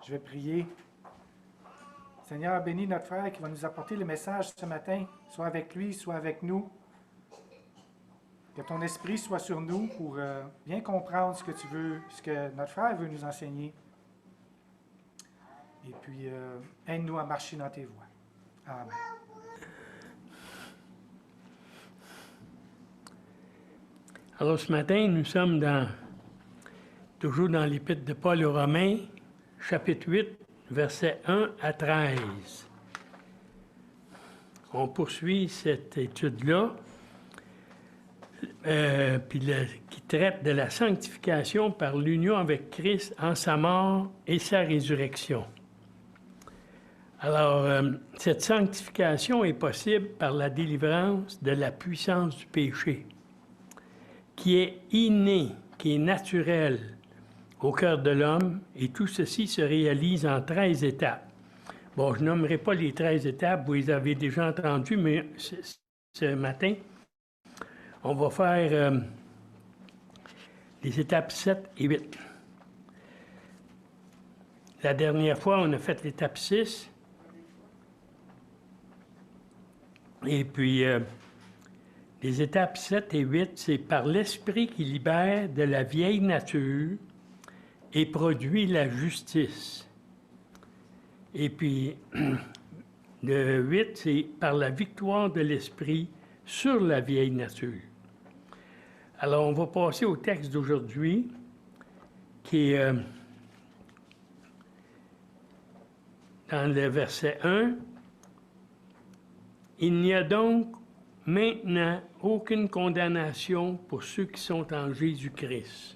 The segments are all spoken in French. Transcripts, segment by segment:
Je vais prier. Seigneur, bénis notre frère qui va nous apporter le message ce matin, soit avec lui, soit avec nous. Que ton esprit soit sur nous pour bien comprendre ce que tu veux, ce que notre frère veut nous enseigner. Et puis, aide-nous à marcher dans tes voies. Amen. Alors, ce matin, nous sommes toujours dans l'Épître de Paul aux Romains, chapitre 8, versets 1 à 13. On poursuit cette étude-là, qui traite de la sanctification par l'union avec Christ en sa mort et sa résurrection. Alors, cette sanctification est possible par la délivrance de la puissance du péché, qui est inné, qui est naturel au cœur de l'homme, et tout ceci se réalise en 13 étapes. Bon, je nommerai pas les 13 étapes, vous les avez déjà entendues, mais ce matin, on va faire les étapes 7 et 8. La dernière fois, on a fait l'étape 6. Et puis, les étapes 7 et 8, c'est par l'Esprit qui libère de la vieille nature et produit la justice. Et puis, le 8, c'est par la victoire de l'Esprit sur la vieille nature. Alors, on va passer au texte d'aujourd'hui, qui est dans le verset 1. « Il n'y a donc maintenant aucune condamnation pour ceux qui sont en Jésus-Christ.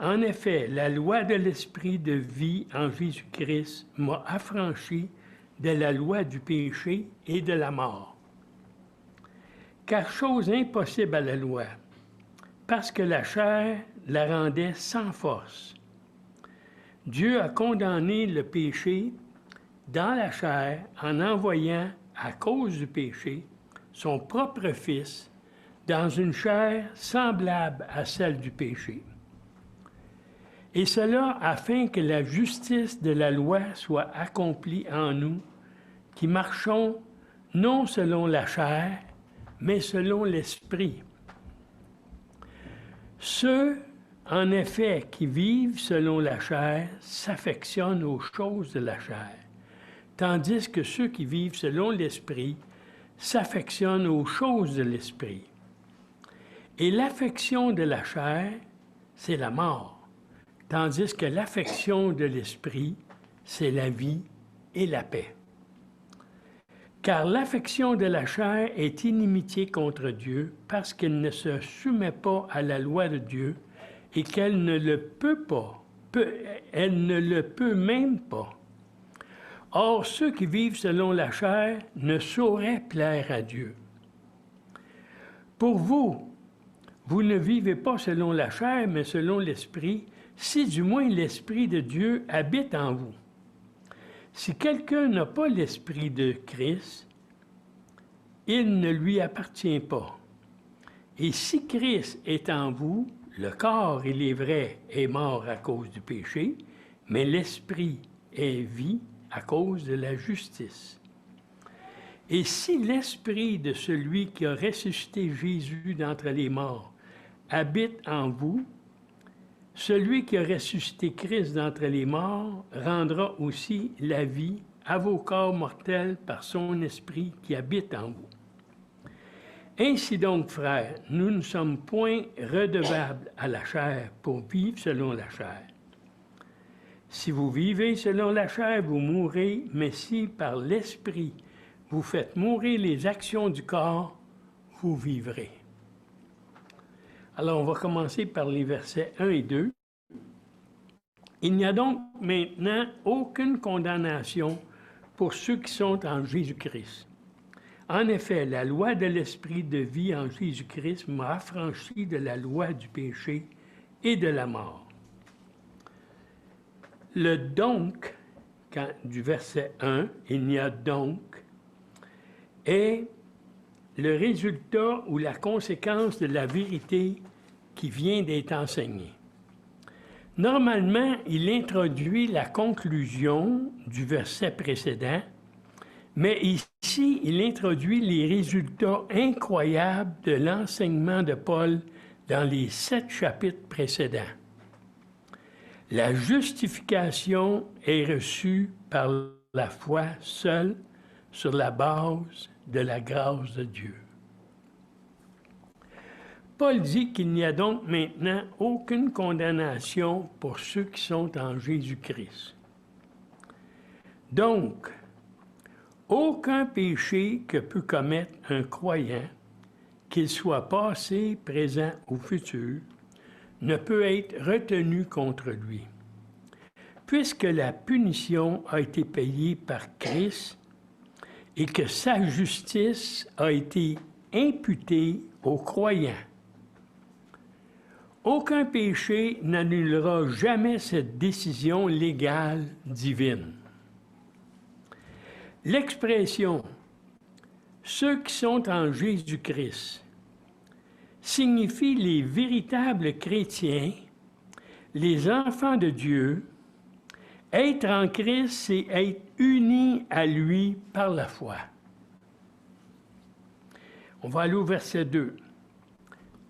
En effet, la loi de l'Esprit de vie en Jésus-Christ m'a affranchi de la loi du péché et de la mort. Car chose impossible à la loi, parce que la chair la rendait sans force. Dieu a condamné le péché dans la chair en envoyant, à cause du péché, son propre Fils dans une chair semblable à celle du péché. Et cela afin que la justice de la loi soit accomplie en nous, qui marchons non selon la chair, mais selon l'Esprit. Ceux, en effet, qui vivent selon la chair s'affectionnent aux choses de la chair, tandis que ceux qui vivent selon l'Esprit s'affectionnent aux choses de l'Esprit. Et l'affection de la chair, c'est la mort, tandis que l'affection de l'Esprit, c'est la vie et la paix. Car l'affection de la chair est inimitié contre Dieu, parce qu'elle ne se soumet pas à la loi de Dieu et qu'elle ne le peut pas, elle ne le peut même pas. Or, ceux qui vivent selon la chair ne sauraient plaire à Dieu. Pour vous, vous ne vivez pas selon la chair, mais selon l'Esprit, si du moins l'Esprit de Dieu habite en vous. Si quelqu'un n'a pas l'Esprit de Christ, il ne lui appartient pas. Et si Christ est en vous, le corps, il est vrai, est mort à cause du péché, mais l'Esprit est vie à cause de la justice. Et si l'Esprit de celui qui a ressuscité Jésus d'entre les morts habite en vous, celui qui a ressuscité Christ d'entre les morts rendra aussi la vie à vos corps mortels par son Esprit qui habite en vous. Ainsi donc, frères, nous ne sommes point redevables à la chair pour vivre selon la chair. Si vous vivez selon la chair, vous mourrez, mais si par l'Esprit vous faites mourir les actions du corps, vous vivrez. Alors, on va commencer par les versets 1 et 2. Il n'y a donc maintenant aucune condamnation pour ceux qui sont en Jésus-Christ. En effet, la loi de l'Esprit de vie en Jésus-Christ m'a affranchi de la loi du péché et de la mort. Le donc, du verset 1, il n'y a donc, est le résultat ou la conséquence de la vérité qui vient d'être enseignée. Normalement, il introduit la conclusion du verset précédent, mais ici, il introduit les résultats incroyables de l'enseignement de Paul dans les 7 chapitres précédents. La justification est reçue par la foi seule sur la base de la grâce de Dieu. Paul dit qu'il n'y a donc maintenant aucune condamnation pour ceux qui sont en Jésus-Christ. Donc, aucun péché que peut commettre un croyant, qu'il soit passé, présent ou futur, ne peut être retenu contre lui. Puisque la punition a été payée par Christ et que sa justice a été imputée aux croyants, aucun péché n'annulera jamais cette décision légale divine. L'expression « ceux qui sont en Jésus-Christ » signifie les véritables chrétiens, les enfants de Dieu. Être en Christ, c'est être unis à lui par la foi. On va aller au verset 2.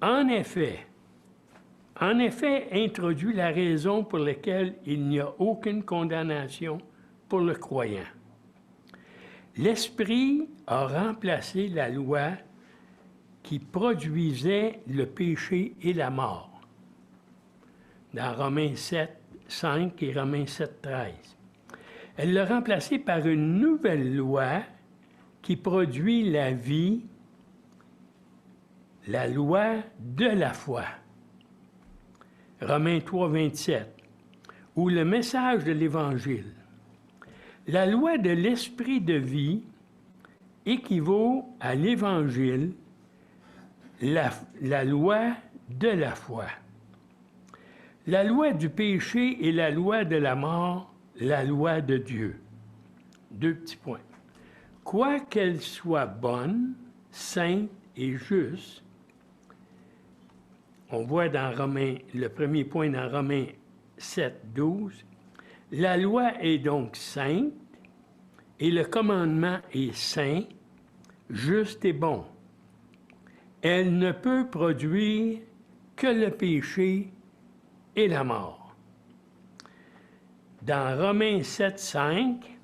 En effet, introduit la raison pour laquelle il n'y a aucune condamnation pour le croyant. L'Esprit a remplacé la loi qui produisait le péché et la mort. Dans Romains 7, 5 et Romains 7, 13. Elle l'a remplacé par une nouvelle loi qui produit la vie, la loi de la foi. Romains 3, 27, ou le message de l'Évangile. La loi de l'esprit de vie équivaut à l'Évangile, la loi de la foi. La loi du péché et la loi de la mort, la loi de Dieu. 2 petits points. Quoiqu'elle soit bonne, sainte et juste, on voit dans Romains, le premier point dans Romains 7, 12, la loi est donc sainte et le commandement est saint, juste et bon. Elle ne peut produire que le péché et la mort. Dans Romains 7, 5,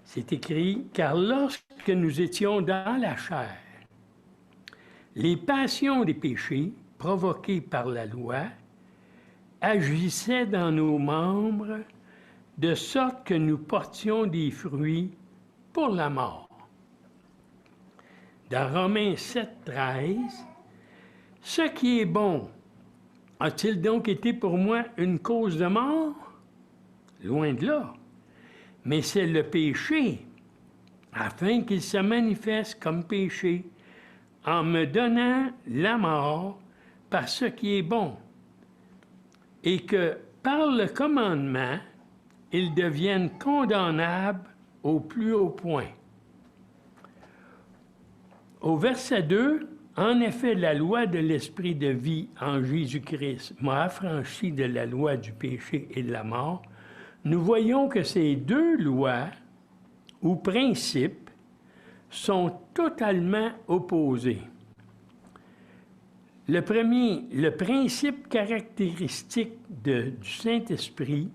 c'est écrit « Car lorsque nous étions dans la chair, les passions des péchés provoquées par la loi agissaient dans nos membres de sorte que nous portions des fruits pour la mort. » Dans Romains 7, 13, « Ce qui est bon a-t-il donc été pour moi une cause de mort? Loin de là. Mais c'est le péché, afin qu'il se manifeste comme péché, en me donnant la mort par ce qui est bon, et que par le commandement, ils deviennent condamnables au plus haut point. » Au verset 2, en effet, la loi de l'esprit de vie en Jésus-Christ m'a affranchi de la loi du péché et de la mort. Nous voyons que ces deux lois ou principes sont totalement opposés. Le premier, le principe caractéristique du Saint-Esprit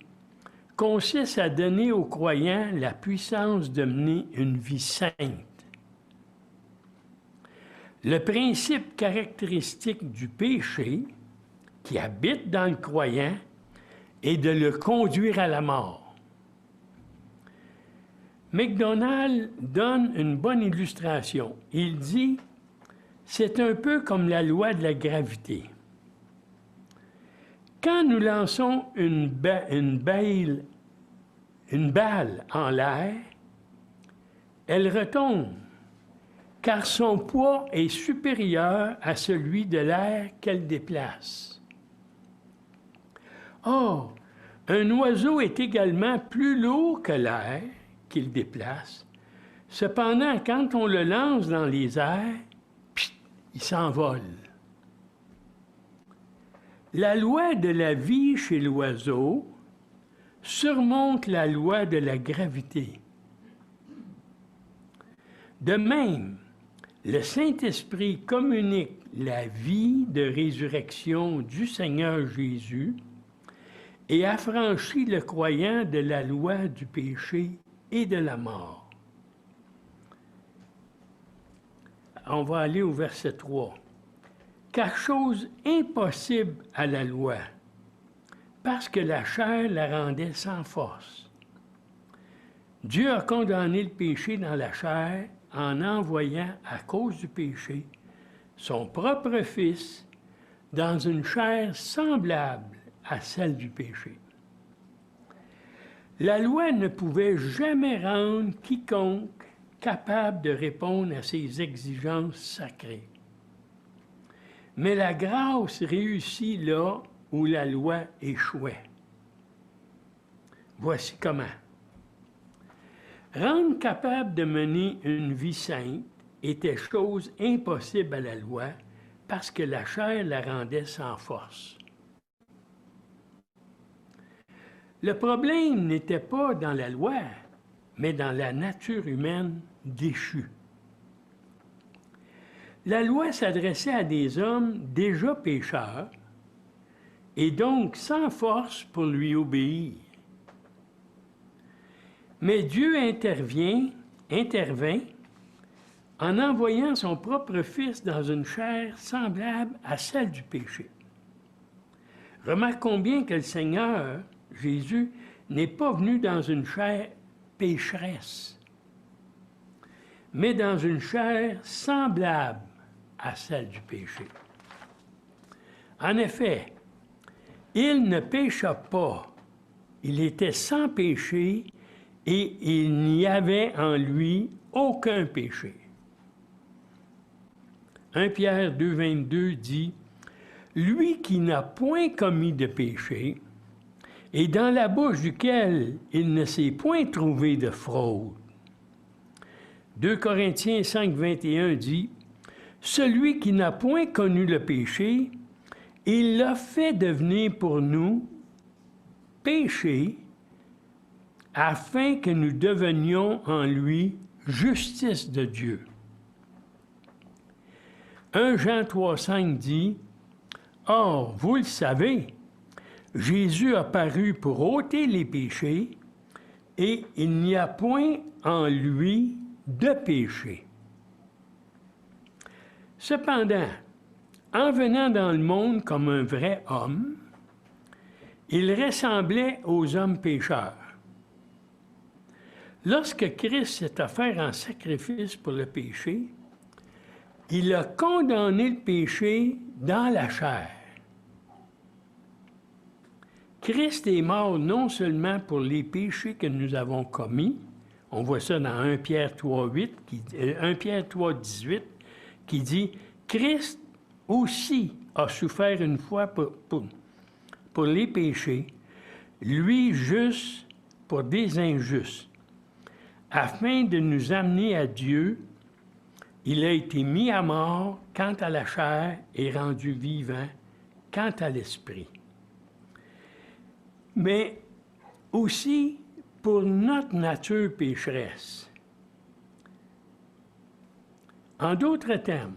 consiste à donner aux croyants la puissance de mener une vie sainte. Le principe caractéristique du péché qui habite dans le croyant est de le conduire à la mort. MacDonald donne une bonne illustration. Il dit « C'est un peu comme la loi de la gravité. Quand nous lançons une balle en l'air, elle retombe, car son poids est supérieur à celui de l'air qu'elle déplace. Or, un oiseau est également plus lourd que l'air qu'il déplace. Cependant, quand on le lance dans les airs, il s'envole. La loi de la vie chez l'oiseau surmonte la loi de la gravité. De même, le Saint-Esprit communique la vie de résurrection du Seigneur Jésus et affranchit le croyant de la loi du péché et de la mort. On va aller au verset 3. Car chose impossible à la loi, parce que la chair la rendait sans force. Dieu a condamné le péché dans la chair en envoyant, à cause du péché, son propre Fils dans une chair semblable à celle du péché. La loi ne pouvait jamais rendre quiconque capable de répondre à ses exigences sacrées. Mais la grâce réussit là où la loi échouait. Voici comment. Rendre capable de mener une vie sainte était chose impossible à la loi parce que la chair la rendait sans force. Le problème n'était pas dans la loi, mais dans la nature humaine déchue. La loi s'adressait à des hommes déjà pécheurs et donc sans force pour lui obéir. Mais Dieu intervint en envoyant son propre Fils dans une chair semblable à celle du péché. Remarquons bien que le Seigneur, Jésus, n'est pas venu dans une chair pécheresse, mais dans une chair semblable à celle du péché. En effet, il ne pécha pas, il était sans péché et il n'y avait en lui aucun péché. 1 Pierre 2, 22 dit « Lui qui n'a point commis de péché, et dans la bouche duquel il ne s'est point trouvé de fraude. » 2 Corinthiens 5, 21 dit « Celui qui n'a point connu le péché, il l'a fait devenir pour nous péché, afin que nous devenions en lui justice de Dieu. » 1 Jean 3, 5 dit « Or, vous le savez, Jésus a paru pour ôter les péchés, et il n'y a point en lui de péché. » Cependant, en venant dans le monde comme un vrai homme, il ressemblait aux hommes pécheurs. Lorsque Christ s'est offert en sacrifice pour le péché, il a condamné le péché dans la chair. Christ est mort non seulement pour les péchés que nous avons commis, on voit ça dans 1 Pierre 3, 18, qui dit « Christ aussi a souffert une fois pour les péchés, lui juste pour des injustes. Afin de nous amener à Dieu, il a été mis à mort quant à la chair et rendu vivant quant à l'esprit. » Mais aussi pour notre nature pécheresse. En d'autres termes,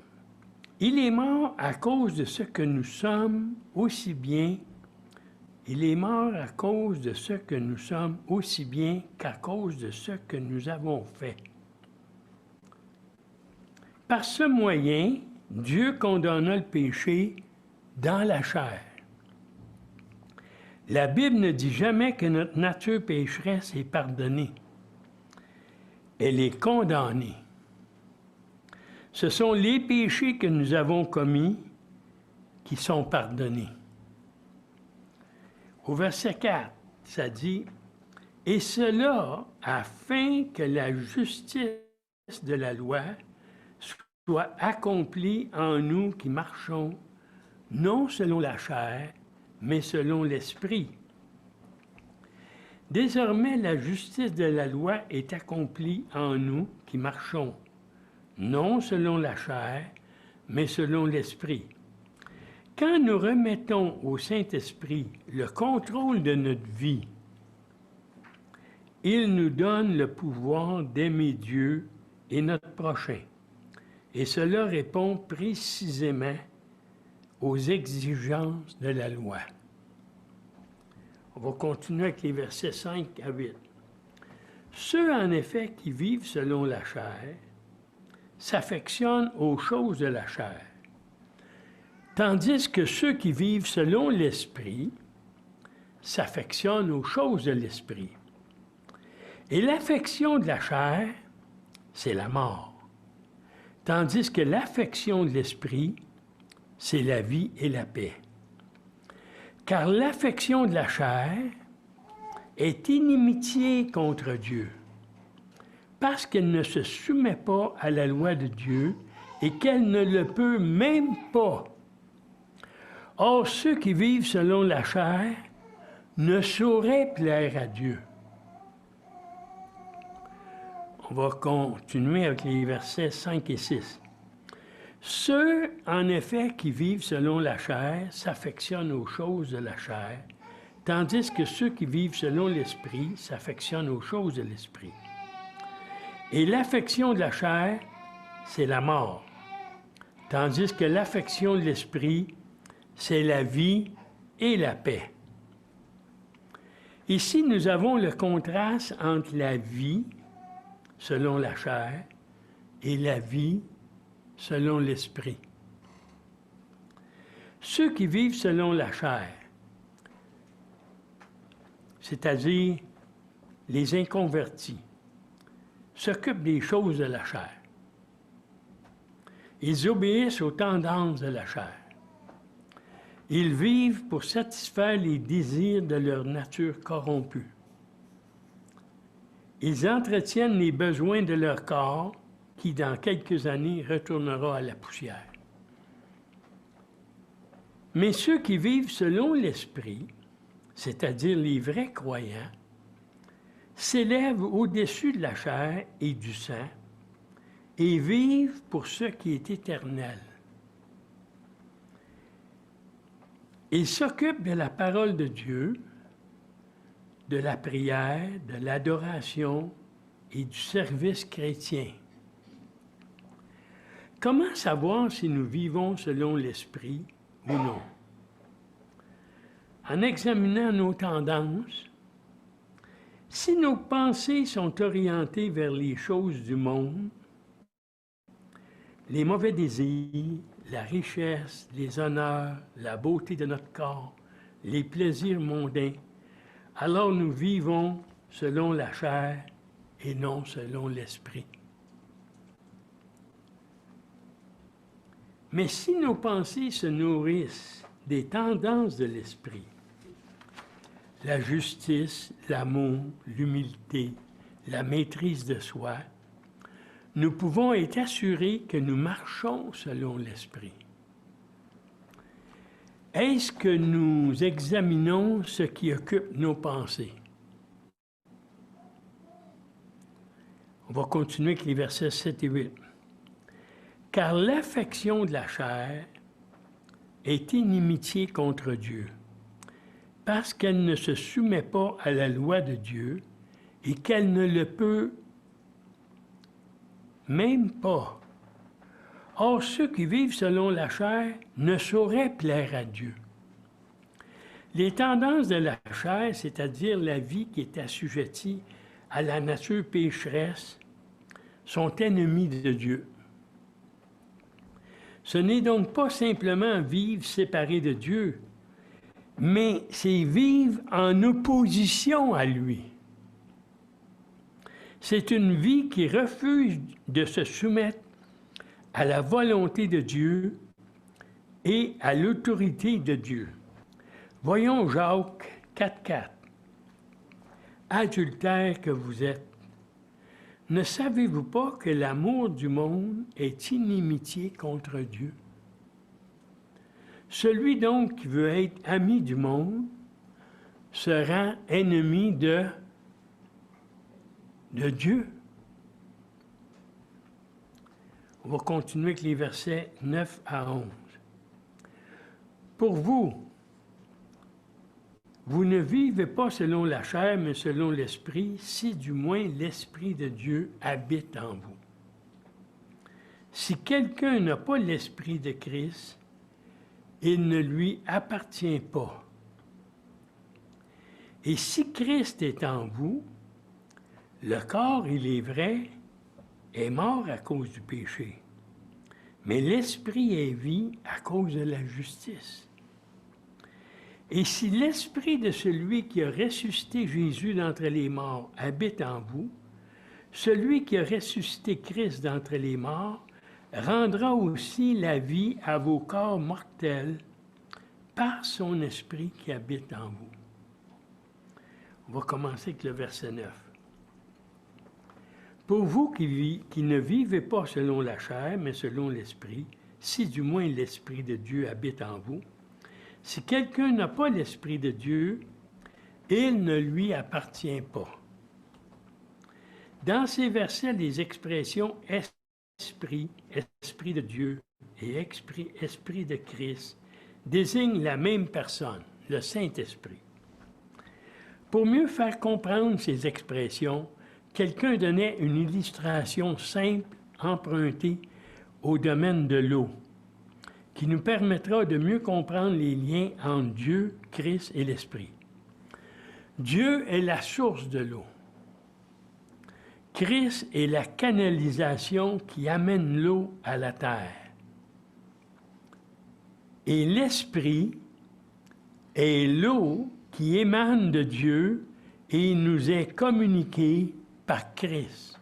il est mort à cause de ce que nous sommes aussi bien. Il est mort à cause de ce que nous sommes aussi bien qu'à cause de ce que nous avons fait. Par ce moyen, Dieu condamna le péché dans la chair. La Bible ne dit jamais que notre nature pécheresse est pardonnée. Elle est condamnée. Ce sont les péchés que nous avons commis qui sont pardonnés. Au verset 4, ça dit « Et cela afin que la justice de la loi soit accomplie en nous qui marchons, non selon la chair, mais selon l'Esprit. » Désormais, la justice de la loi est accomplie en nous qui marchons, non selon la chair, mais selon l'Esprit. Quand nous remettons au Saint-Esprit le contrôle de notre vie, il nous donne le pouvoir d'aimer Dieu et notre prochain. Et cela répond précisément aux exigences de la loi. On va continuer avec les versets 5 à 8. Ceux, en effet, qui vivent selon la chair s'affectionnent aux choses de la chair, tandis que ceux qui vivent selon l'Esprit s'affectionnent aux choses de l'Esprit. Et l'affection de la chair, c'est la mort, tandis que l'affection de l'Esprit, c'est la vie et la paix. Car l'affection de la chair est inimitié contre Dieu, parce qu'elle ne se soumet pas à la loi de Dieu et qu'elle ne le peut même pas. Or, ceux qui vivent selon la chair ne sauraient plaire à Dieu. On va continuer avec les versets 5 et 6. Ceux, en effet, qui vivent selon la chair s'affectionnent aux choses de la chair, tandis que ceux qui vivent selon l'Esprit s'affectionnent aux choses de l'Esprit. Et l'affection de la chair, c'est la mort, tandis que l'affection de l'Esprit, c'est la vie et la paix. Ici, nous avons le contraste entre la vie, selon la chair, et la vie, selon l'Esprit. Ceux qui vivent selon la chair, c'est-à-dire les inconvertis, s'occupent des choses de la chair. Ils obéissent aux tendances de la chair. Ils vivent pour satisfaire les désirs de leur nature corrompue. Ils entretiennent les besoins de leur corps qui, dans quelques années, retournera à la poussière. Mais ceux qui vivent selon l'Esprit, c'est-à-dire les vrais croyants, s'élèvent au-dessus de la chair et du sang et vivent pour ce qui est éternel. Ils s'occupent de la parole de Dieu, de la prière, de l'adoration et du service chrétien. Comment savoir si nous vivons selon l'Esprit ou non? En examinant nos tendances, si nos pensées sont orientées vers les choses du monde, les mauvais désirs, la richesse, les honneurs, la beauté de notre corps, les plaisirs mondains, alors nous vivons selon la chair et non selon l'Esprit. Mais si nos pensées se nourrissent des tendances de l'Esprit, la justice, l'amour, l'humilité, la maîtrise de soi, nous pouvons être assurés que nous marchons selon l'Esprit. Est-ce que nous examinons ce qui occupe nos pensées? On va continuer avec les versets 7 et 8. Car l'affection de la chair est inimitié contre Dieu, parce qu'elle ne se soumet pas à la loi de Dieu et qu'elle ne le peut même pas. Or, ceux qui vivent selon la chair ne sauraient plaire à Dieu. Les tendances de la chair, c'est-à-dire la vie qui est assujettie à la nature pécheresse, sont ennemies de Dieu. Ce n'est donc pas simplement vivre séparé de Dieu, mais c'est vivre en opposition à lui. C'est une vie qui refuse de se soumettre à la volonté de Dieu et à l'autorité de Dieu. Voyons Jacques 4,4. Adultères que vous êtes, ne savez-vous pas que l'amour du monde est inimitié contre Dieu? Celui donc qui veut être ami du monde se rend ennemi de Dieu. On va continuer avec les versets 9 à 11. Pour vous, vous ne vivez pas selon la chair, mais selon l'Esprit, si du moins l'Esprit de Dieu habite en vous. Si quelqu'un n'a pas l'Esprit de Christ, il ne lui appartient pas. Et si Christ est en vous, le corps, il est vrai, est mort à cause du péché, mais l'Esprit est vie à cause de la justice. Et si l'Esprit de celui qui a ressuscité Jésus d'entre les morts habite en vous, celui qui a ressuscité Christ d'entre les morts rendra aussi la vie à vos corps mortels par son Esprit qui habite en vous. On va commencer avec le verset 9. Pour vous qui ne vivez pas selon la chair, mais selon l'Esprit, si du moins l'Esprit de Dieu habite en vous, si quelqu'un n'a pas l'Esprit de Dieu, il ne lui appartient pas. Dans ces versets, les expressions Esprit, Esprit de Dieu et Esprit de Christ désignent la même personne, le Saint-Esprit. Pour mieux faire comprendre ces expressions, quelqu'un donnait une illustration simple empruntée au domaine de l'eau, qui nous permettra de mieux comprendre les liens entre Dieu, Christ et l'Esprit. Dieu est la source de l'eau. Christ est la canalisation qui amène l'eau à la terre. Et l'Esprit est l'eau qui émane de Dieu et nous est communiquée par Christ.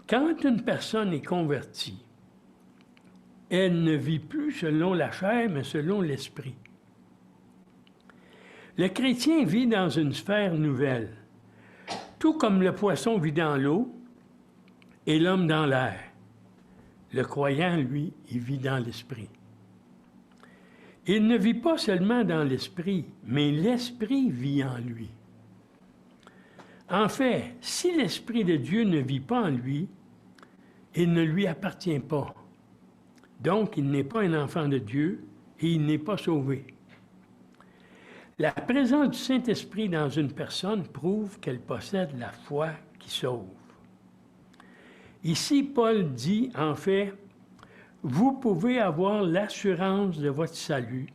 Quand une personne est convertie, elle ne vit plus selon la chair, mais selon l'Esprit. Le chrétien vit dans une sphère nouvelle, tout comme le poisson vit dans l'eau et l'homme dans l'air. Le croyant, lui, il vit dans l'Esprit. Il ne vit pas seulement dans l'Esprit, mais l'Esprit vit en lui. En fait, si l'Esprit de Dieu ne vit pas en lui, il ne lui appartient pas. Donc, il n'est pas un enfant de Dieu et il n'est pas sauvé. La présence du Saint-Esprit dans une personne prouve qu'elle possède la foi qui sauve. Ici, Paul dit, en fait, « Vous pouvez avoir l'assurance de votre salut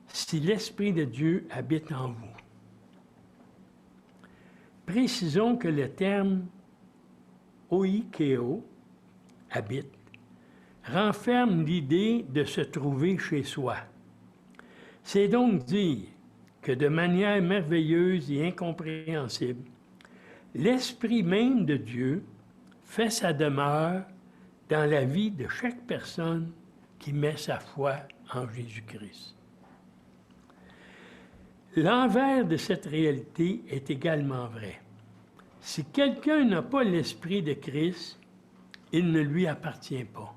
si l'Esprit de Dieu habite en vous. » Précisons que le terme « oikeo » habite, renferme l'idée de se trouver chez soi. C'est donc dire que de manière merveilleuse et incompréhensible, l'Esprit même de Dieu fait sa demeure dans la vie de chaque personne qui met sa foi en Jésus-Christ. L'envers de cette réalité est également vrai. Si quelqu'un n'a pas l'Esprit de Christ, il ne lui appartient pas.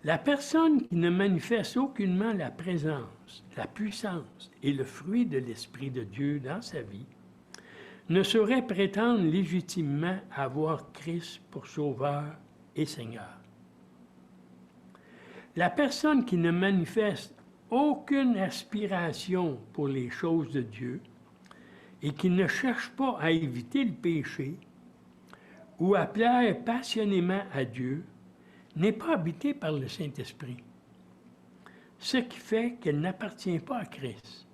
La personne qui ne manifeste aucunement la présence, la puissance et le fruit de l'Esprit de Dieu dans sa vie ne saurait prétendre légitimement avoir Christ pour Sauveur et Seigneur. La personne qui ne manifeste aucune aspiration pour les choses de Dieu et qui ne cherche pas à éviter le péché ou à plaire passionnément à Dieu n'est pas habitée par le Saint-Esprit, ce qui fait qu'elle n'appartient pas à Christ.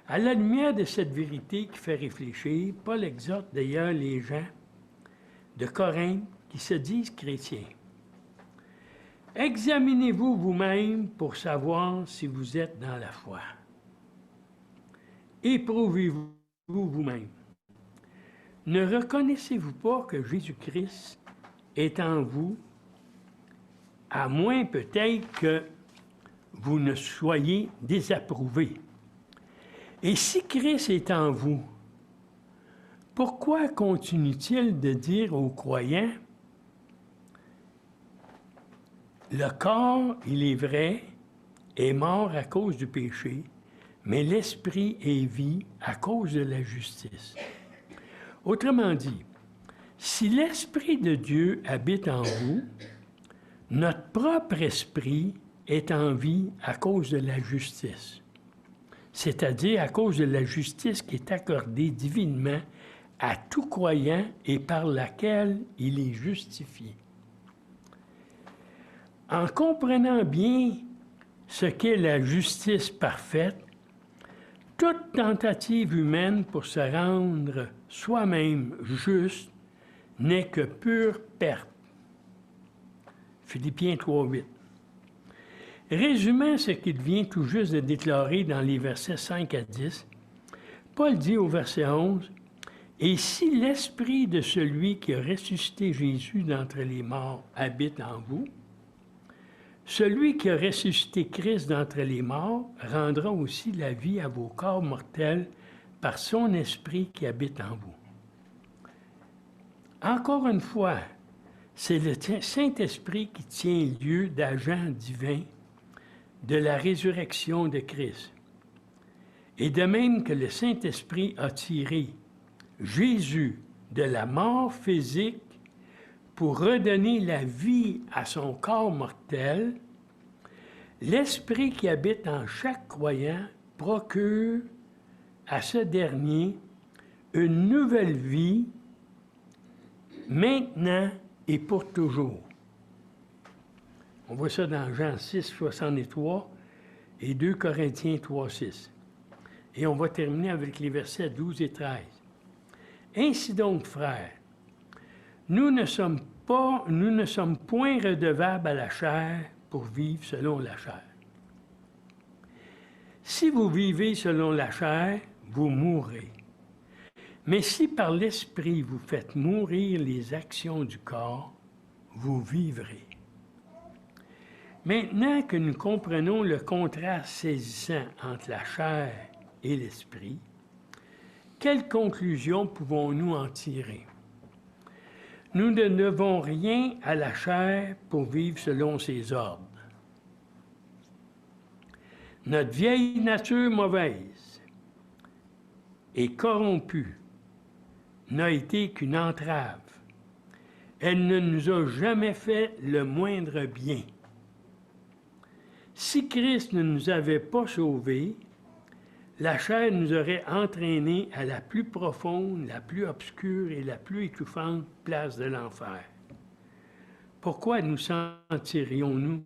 À la lumière de cette vérité qui fait réfléchir, Paul exhorte d'ailleurs les gens de Corinthe qui se disent chrétiens. Examinez-vous vous-même pour savoir si vous êtes dans la foi. Éprouvez-vous vous-même. Ne reconnaissez-vous pas que Jésus-Christ est en vous, à moins peut-être que vous ne soyez désapprouvés. Et si Christ est en vous, pourquoi continue-t-il de dire aux croyants, le corps, il est vrai, est mort à cause du péché, mais l'esprit est vie à cause de la justice. Autrement dit, si l'Esprit de Dieu habite en vous, Notre propre esprit est en vie à cause de la justice, c'est-à-dire à cause de la justice qui est accordée divinement à tout croyant et par laquelle il est justifié. En comprenant bien ce qu'est la justice parfaite, toute tentative humaine pour se rendre soi-même juste n'est que pure perte. Philippiens 3:8. Résumant ce qu'il vient tout juste de déclarer dans les versets 5 à 10, Paul dit au verset 11, « Et si l'esprit de celui qui a ressuscité Jésus d'entre les morts habite en vous, celui qui a ressuscité Christ d'entre les morts rendra aussi la vie à vos corps mortels par son esprit qui habite en vous. » Encore une fois, c'est le Saint-Esprit qui tient lieu d'agent divin de la résurrection de Christ. Et de même que le Saint-Esprit a tiré Jésus de la mort physique pour redonner la vie à son corps mortel, l'Esprit qui habite en chaque croyant procure à ce dernier une nouvelle vie maintenant et pour toujours. On voit ça dans Jean 6, 63 et 2 Corinthiens 3, 6. Et on va terminer avec les versets 12 et 13. Ainsi donc, frères, nous ne sommes point redevables à la chair pour vivre selon la chair. Si vous vivez selon la chair, vous mourrez. Mais si par l'Esprit vous faites mourir les actions du corps, vous vivrez. Maintenant que nous comprenons le contraste saisissant entre la chair et l'Esprit, quelle conclusion pouvons-nous en tirer? Nous ne devons rien à la chair pour vivre selon ses ordres. Notre vieille nature mauvaise et corrompue n'a été qu'une entrave. Elle ne nous a jamais fait le moindre bien. Si Christ ne nous avait pas sauvés, la chair nous aurait entraînés à la plus profonde, la plus obscure et la plus étouffante place de l'enfer. Pourquoi nous sentirions-nous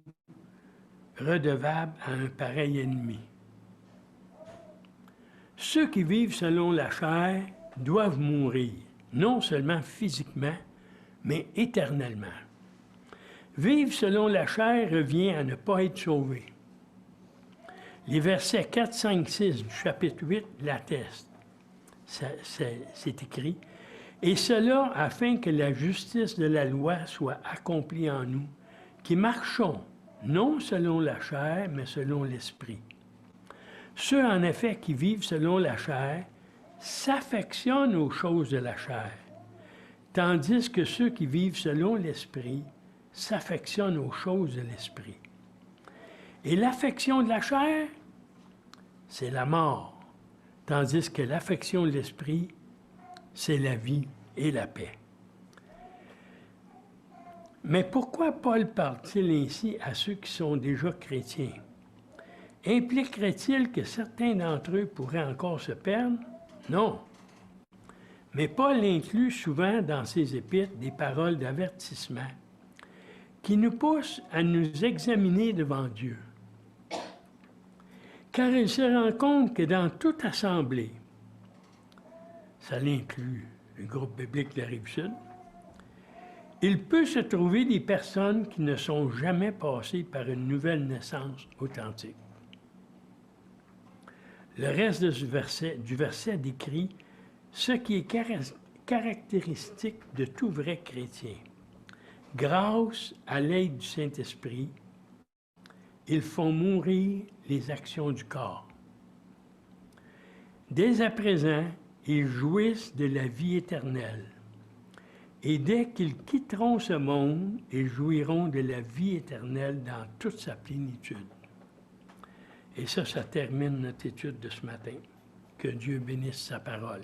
redevables à un pareil ennemi? Ceux qui vivent selon la chair doivent mourir, non seulement physiquement, mais éternellement. Vivre selon la chair revient à ne pas être sauvé. Les versets 4, 5, 6 du chapitre 8 l'attestent. C'est écrit. Et cela afin que la justice de la loi soit accomplie en nous, qui marchons, non selon la chair, mais selon l'Esprit. Ceux, en effet, qui vivent selon la chair s'affectionnent aux choses de la chair, tandis que ceux qui vivent selon l'Esprit s'affectionnent aux choses de l'Esprit. Et l'affection de la chair, c'est la mort, tandis que l'affection de l'Esprit, c'est la vie et la paix. Mais pourquoi Paul parle-t-il ainsi à ceux qui sont déjà chrétiens? Impliquerait-il que certains d'entre eux pourraient encore se perdre? Non. Mais Paul inclut souvent dans ses épîtres des paroles d'avertissement qui nous poussent à nous examiner devant Dieu. Car il se rend compte que dans toute assemblée, ça l'inclut le groupe biblique de la Rive-Sud, il peut se trouver des personnes qui ne sont jamais passées par une nouvelle naissance authentique. Le reste du verset décrit ce qui est caractéristique de tout vrai chrétien. Grâce à l'aide du Saint-Esprit, ils font mourir les actions du corps. Dès à présent, ils jouissent de la vie éternelle. Et dès qu'ils quitteront ce monde, ils jouiront de la vie éternelle dans toute sa plénitude. Et ça termine notre étude de ce matin. Que Dieu bénisse sa parole.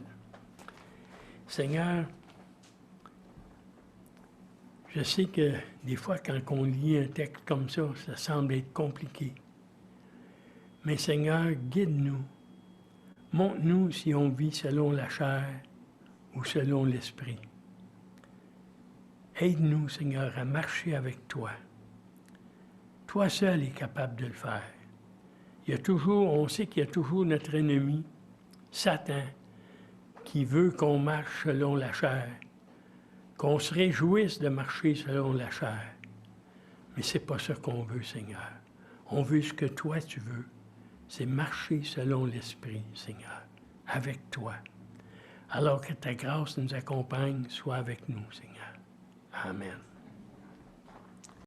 Seigneur, Je sais que des fois, quand on lit un texte comme ça semble être compliqué. Mais Seigneur, guide-nous. Montre-nous si on vit selon la chair ou selon l'esprit. Aide-nous, Seigneur, à marcher avec toi. Toi seul es capable de le faire. On sait qu'il y a toujours notre ennemi, Satan, qui veut qu'on marche selon la chair, qu'on se réjouisse de marcher selon la chair. Mais ce n'est pas ça qu'on veut, Seigneur. On veut ce que toi tu veux. C'est marcher selon l'Esprit, Seigneur, avec toi. Alors que ta grâce nous accompagne, sois avec nous, Seigneur. Amen.